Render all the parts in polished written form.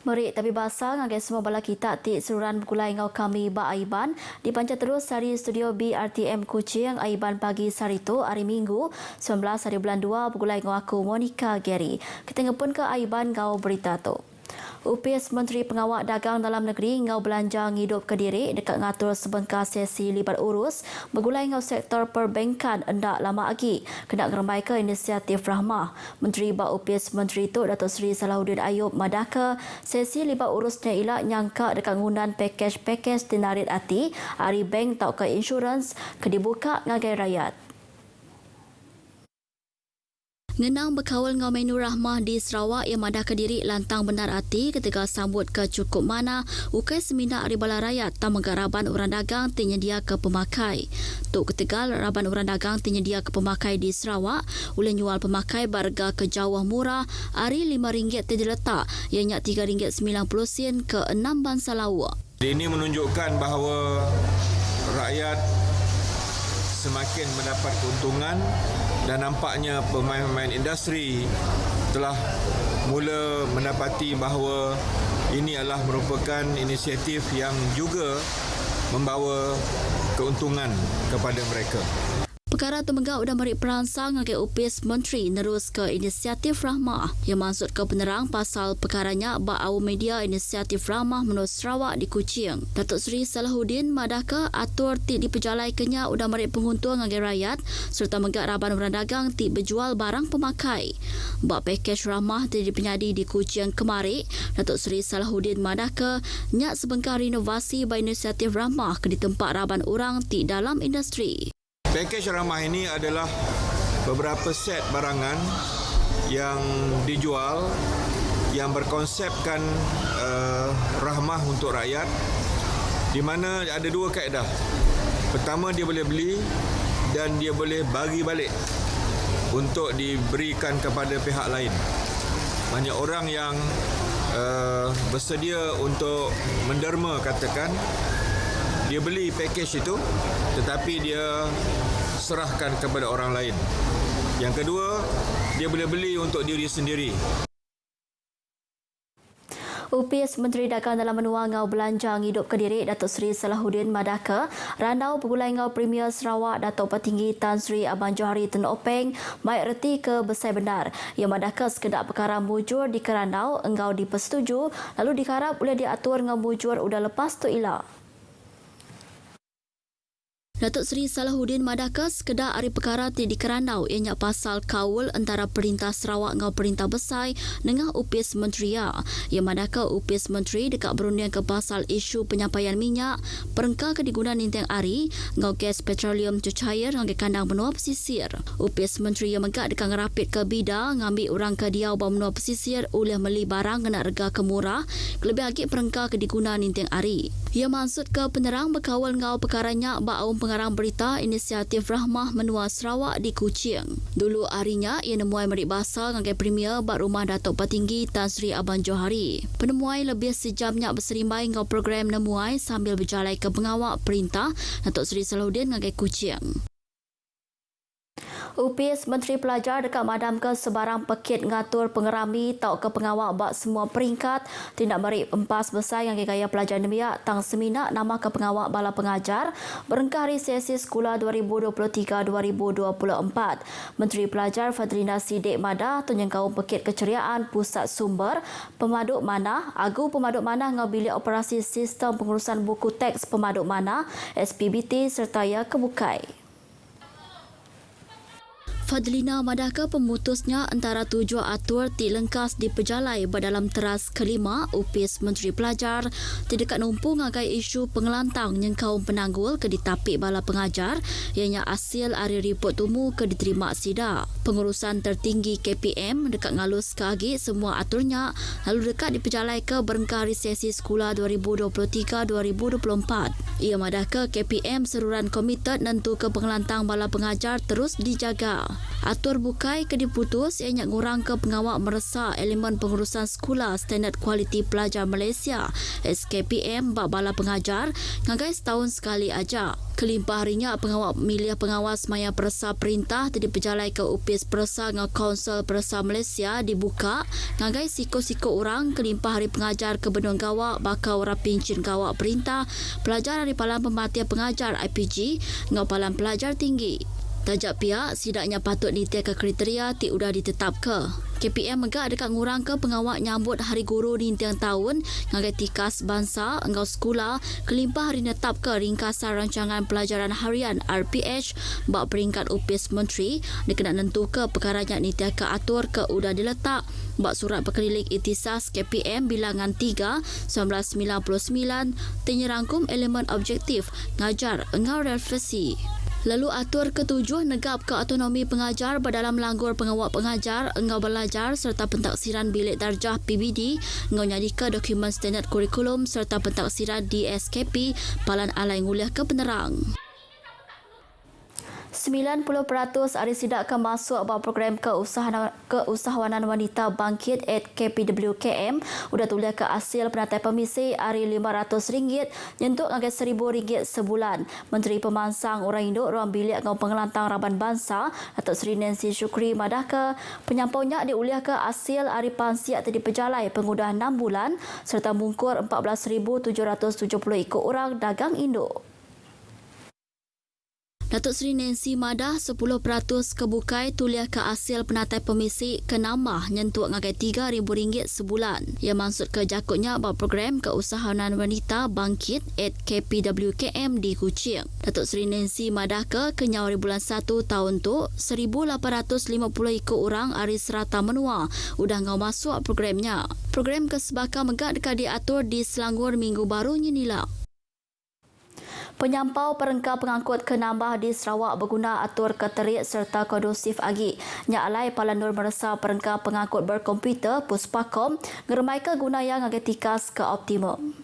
Merik tapi basah ngagai semua bala kita ti seluruhan bergulai ngau kami ba Aiban dipancat terus dari studio BRTM Kuching Aiban pagi hari tu hari Minggu 19 hari bulan 2 bergulai ngau aku Monica Gary. Kita ngepun ke Aiban ngau berita tu. UPS Menteri Pengawal Dagang Dalam Negeri ngau belanja ngidup Kediri dekat ngatur sebengkar sesi libat urus bergulai ngau sektor perbankan endak lama lagi kena ngeremai ke inisiatif Rahmah. Menteri Bak UPS Menteri tu Datuk Seri Salahuddin Ayub madaka sesi libat urusnya ilak nyangka dekat ngundan pakej-pakej dinarit hati hari bank tau ke insurans ke dibuka ngagai rakyat. Ngenang berkawal ngau menu Rahmah di Sarawak yang madah Kediri lantang benar hati ketika sambut ke cukup mana ukai seminar Aribala Rakyat tamangga Raban Urang Dagang tinyedia ke pemakai. Tuk ketegal Raban Urang Dagang tinyedia ke pemakai di Sarawak uleh nyual pemakai berharga ke jauh murah hari RM5 terletak ianya RM3.90 ke 6 bangsa lawak. Ini menunjukkan bahawa rakyat semakin mendapat keuntungan dan nampaknya pemain-pemain industri telah mula mendapati bahawa ini adalah merupakan inisiatif yang juga membawa keuntungan kepada mereka. Perkara temenggak udah merik perangsang ngagai UPS Menteri nerus ke inisiatif Rahmah yang maksud ke penerang pasal perkaranya bak awam media inisiatif Rahmah menurut Sarawak di Kuching. Datuk Seri Salahuddin madaka atur ti diperjalai kenya udah merik penguntung ngagai rakyat serta menggak Raban Urang Dagang ti berjual barang pemakai. Bak pakej Rahmah ti dipenyadi di Kuching kemari, Datuk Seri Salahuddin madaka nyak sebengkar renovasi bak inisiatif Rahmah ke di tempat Raban Urang ti dalam industri. Pakej Rahmah ini adalah beberapa set barangan yang dijual yang berkonsepkan rahmah untuk rakyat di mana ada dua kaedah. Pertama, dia boleh beli dan dia boleh bagi balik untuk diberikan kepada pihak lain. Banyak orang yang bersedia untuk menderma katakan dia beli pakej itu tetapi dia serahkan kepada orang lain. Yang kedua, dia boleh beli untuk diri sendiri. UPS Menteri Dagang dalam menua ngau belanja ngidup Kediri Datuk Seri Salahuddin madaka randau bergulai ngau Premier Sarawak Datuk Petinggi Tan Sri Abang Johari Tun Openg mai erti ke besai benar yang madaka sekedar perkara mujur di kerandau engau dipersetuju lalu diharap boleh diatur ngau mujur udah lepas tu ilak. Datuk Seri Salahuddin madaka sekedar hari perkara ti di Kerandau ianya pasal kaul antara Perintah Sarawak ngau Perintah Besai dengan UPS Menteri ya. Yang madaka UPS Menteri dekat berunding ke pasal isu penyampaian minyak perengkar ke digunakan ninteng ari ngau gas petroleum cucair ngagai kandang benua pesisir. UPS Menteri yang megak dekat ngerapit ke bida ngambil orang ke diau benua pesisir oleh meli barang kena rega ke murah lebih lagi perengkar ke digunakan ninteng ari. Ia maksud ke penerang berkawal ngau perkaranya bak awam pengarang berita inisiatif Rahmah menua Sarawak di Kuching. Dulu harinya ia nemuai merik basah ngagai Premier bak rumah Datuk Petinggi Tan Sri Abang Johari. Penemuai lebih sejamnya berserimbai ngau program nemuai sambil berjalai ke pengawal perintah Datuk Seri Salahuddin ngagai Kuching. UPS Menteri Pelajar dekat madam ke sebarang pekit ngatur pengerami tau ke pengawal bak semua peringkat tindak merik empas besar yang gaya pelajar nemiak tang seminar nama ke pengawal bala pengajar berengkari sesi sekolah 2023-2024. Menteri Pelajar Fadlina Siddiq Madah tunyengkau pekit keceriaan pusat sumber pemaduk manah agu pemaduk manah ngau bilik operasi sistem pengurusan buku teks pemaduk manah SPBT serta ia kebukai. Fadlina madaka pemutusnya antara tujuh atur ti lengkas diperjalai berdalam teras kelima UPS Menteri Pelajar tidak numpu ngagai isu pengelantang yang kaum penanggul ke ditapik bala pengajar ianya hasil hari report tumu ke diterima sida. Pengurusan tertinggi KPM dekat ngalus kagi semua aturnya lalu dekat diperjalai ke berengkari sesi sekolah 2023-2024. Ia madaka KPM seruran komited nentu ke pengelantang bala pengajar terus dijaga. Atur bukai ke diputus ianya ngurang ke pengawal meresa elemen pengurusan sekolah Standard Kualiti Pelajar Malaysia SKPM bak bala pengajar ngagai setahun sekali aja. Kelimpah harinya pengawal milih pengawas maya peresa perintah tadi berjalai ke upis peresa dengan Kaunsil Peresa Malaysia dibuka ngagai siko-siko orang kelimpah hari pengajar ke Benung Gawak bakal rapincin gawak perintah pelajar dari Palang Pematian Pengajar IPG dengan Palang Pelajar Tinggi. Tajak pihak, sidaknya patut ditia ke kriteria ti udah ditetap ke. KPM megak dekat ngurang ke pengawal nyambut Hari Guru di intiang tahun ngagai tikas bangsa engkau sekolah kelimpah hari netap ke ringkasan rancangan pelajaran harian RPH bak peringkat upis menteri dikena nentu ke perkara yang nitia ke atur ke udah diletak bak surat pekelilik itisas KPM bilangan 3 1999 tenyerangkum elemen objektif ngajar engau relevasi. Lalu atur ketujuh negap ke autonomi pengajar berdalam langgur pengawal pengajar engau belajar serta pentaksiran bilik darjah PBD engau nyadi ke dokumen standard kurikulum serta pentaksiran DSKP palan alai nguliah ke penerang. 90% ahli sidak akan masuk bawah program keusahawanan wanita bangkit at KPWKM udah tulis ke hasil penatai pemisi hari RM500 nyentuk ngagai RM1,000 sebulan. Menteri Pemansang Orang Induk Ruang Bilik dengan Pengelantang Raban Bangsa Datuk Seri Nancy Shukri madah ke penyampaunya diuliah ke hasil hari pansiak tadi pejalai pengudahan 6 bulan serta mungkur 14,770 ikut orang dagang induk. Datuk Seri Nancy madah 10% kebukai tuliah ke hasil penatai pemisi ke nambah nyentuk ngagai RM3,000 sebulan. Ia maksud ke jakutnya bawah program keusahawanan wanita bangkit at KPWKM di Kuching. Datuk Seri Nancy madah ke kenyawari bulan 1 tahun tu 1,850 ikut orang ari serata menua udah ngau masuk programnya. Program kesebaka megak dekat diatur di Selangor minggu baru nyenila. Penyampau perengkap pengangkut ke nambah di Sarawak berguna atur keterik serta kondusif agi. Nyak alai Palanur meresa perengkap pengangkut berkomputer Puspakom ngeremai ke guna yang agetikas ke optimum.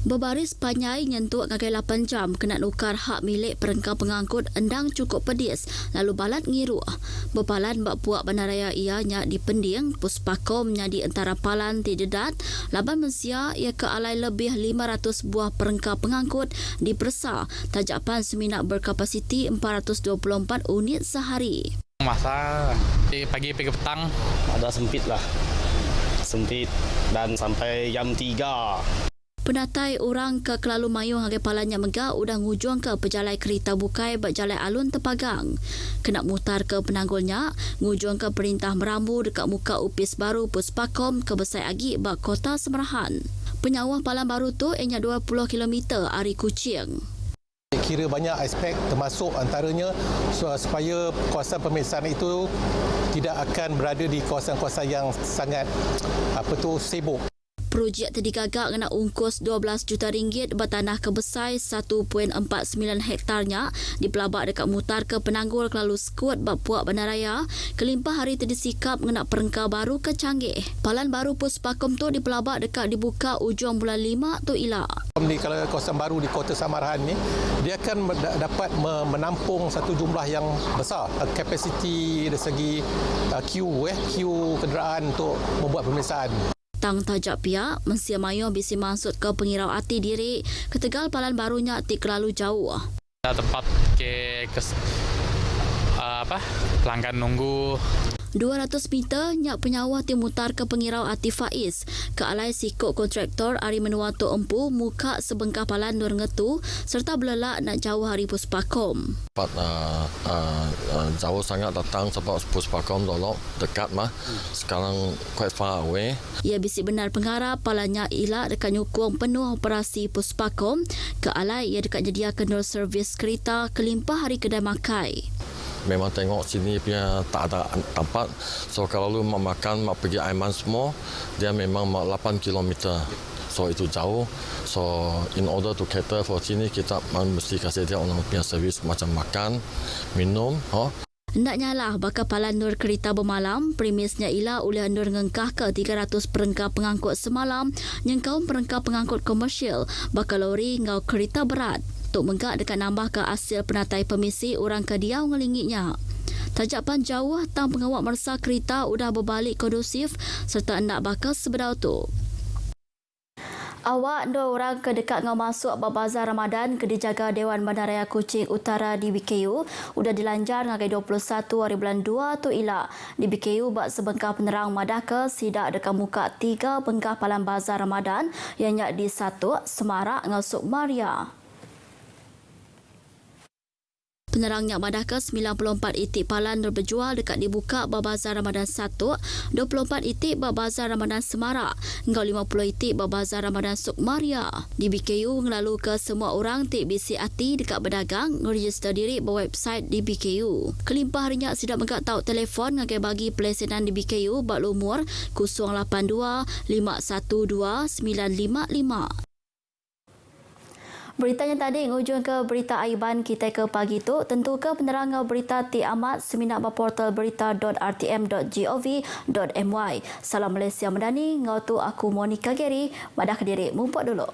Berbaris panjai nyentuk ngagai 8 jam kena nukar hak milik perengkap pengangkut endang cukup pedis lalu balat ngiru. Berpalan bak puak bandaraya ia nyak di Pending Puspakom nyadi antara palan di dedat laban mensia ia ke alai lebih 500 buah perengkap pengangkut di Persa tajapan seminat berkapasiti 424 unit sehari. Masa pagi petang ada sempit dan sampai jam 3. Penatai orang ke Kelalu Mayung hagai palanya megak udah ngujung ke pejalai kereta bukai berjalai alun terpagang. Kena mutar ke penanggulnya, ngujung ke perintah merambu dekat muka upis baru Puspakom ke Besai Agi bak Kota Semerahan. Penyawah palang baru tu ianya 20 km ari Kuching. Kira banyak aspek termasuk antaranya supaya kawasan pemeriksaan itu tidak akan berada di kawasan-kawasan yang sangat sibuk. Projek tadi gagak kena ungkus RM12 juta bertanah kebesai 1.49 hektarnya di pelabak dekat mutar ke penanggul Kelalu Skut bak puak bandaraya. Kelimpah hari tadi sikap kena perengkau baru ke Canggih. Palan baru Puspakom tu di pelabak dekat dibuka ujung bulan 5 tu ilak. Di kalau kawasan baru di Kota Samarahan ni dia akan dapat menampung satu jumlah yang besar kapasiti dari segi queue kenderaan untuk membuat pemeriksaan. Tang tajak pihak mensia mayo bisi maksud ke pengirau hati diri ketegal palan barunya tik terlalu jauh. Tempat pelanggan nunggu 200 meter nyak penyawah timutar ke pengirau Ati Faiz ke alai sikok kontraktor ari menua tu empu muka sebengkah palan nur ngetu serta belelak nak jauh hari Puspakom. Jauh sangat datang sebab Puspakom tolok dekat sekarang quite far away. Ia bisi benar pengharap palanya ilak dekat nyukung penuh operasi Puspakom ke alai ia dekat nyediakan nur servis kereta kelimpah hari kedai makai. Memang tengok sini punya tak ada tempat. So kalau lu mau makan, mau pergi Aiman semua, dia memang 8 km. So itu jauh. So in order to cater for sini, kita mesti kasih dia orang punya servis macam makan, minum. Nak nyalah bakal palan nur kereta bermalam, premisnya ialah oleh nur ngengkah ke 300 perengkap pengangkut semalam, yang kaum perengkap pengangkut komersial, bakal lori ngau kereta berat. Tok Menggak dekat nambah ke hasil penatai permisi orang kediau ngelingitnya. Tajapan jauh tang pengawal mersa kereta udah berbalik kondusif serta hendak bakal sebedau tu. Awak 2 orang ke dekat ngau masuk bazar Ramadan ke dijaga Dewan Bandaraya Kuching Utara di BKU udah dilanjar ngagai 21 hari bulan 2 tu ilak. Di BKU bak sebengkah penerang madaka sidak dekat muka 3 bengkah palan bazar Ramadan yang nyak di 1 Semarak ngau Sukmaria. Penerangnya Madaka 94 itik palan berjual dekat dibuka Bazar Ramadan 1, 24 itik Bazar Ramadan Semarak, hingga 50 itik Bazar Ramadan Sukmaria. Di BKU ngelalu ke semua orang tik bisi hati dekat berdagang, register diri website di BKU. Kelimpah harinya sidak menggak tahu telefon ngagai bagi pelesenan di BKU bak lumur 082 512 955. Beritanya tadi ngujung ke berita aiban kita ke pagi tu. Tentu ke penerang berita ti amat seminar portal berita.rtm.gov.my. Salam Malaysia Madani, ngau tu aku Monica Geri, madah ke diri mumpuk dulu.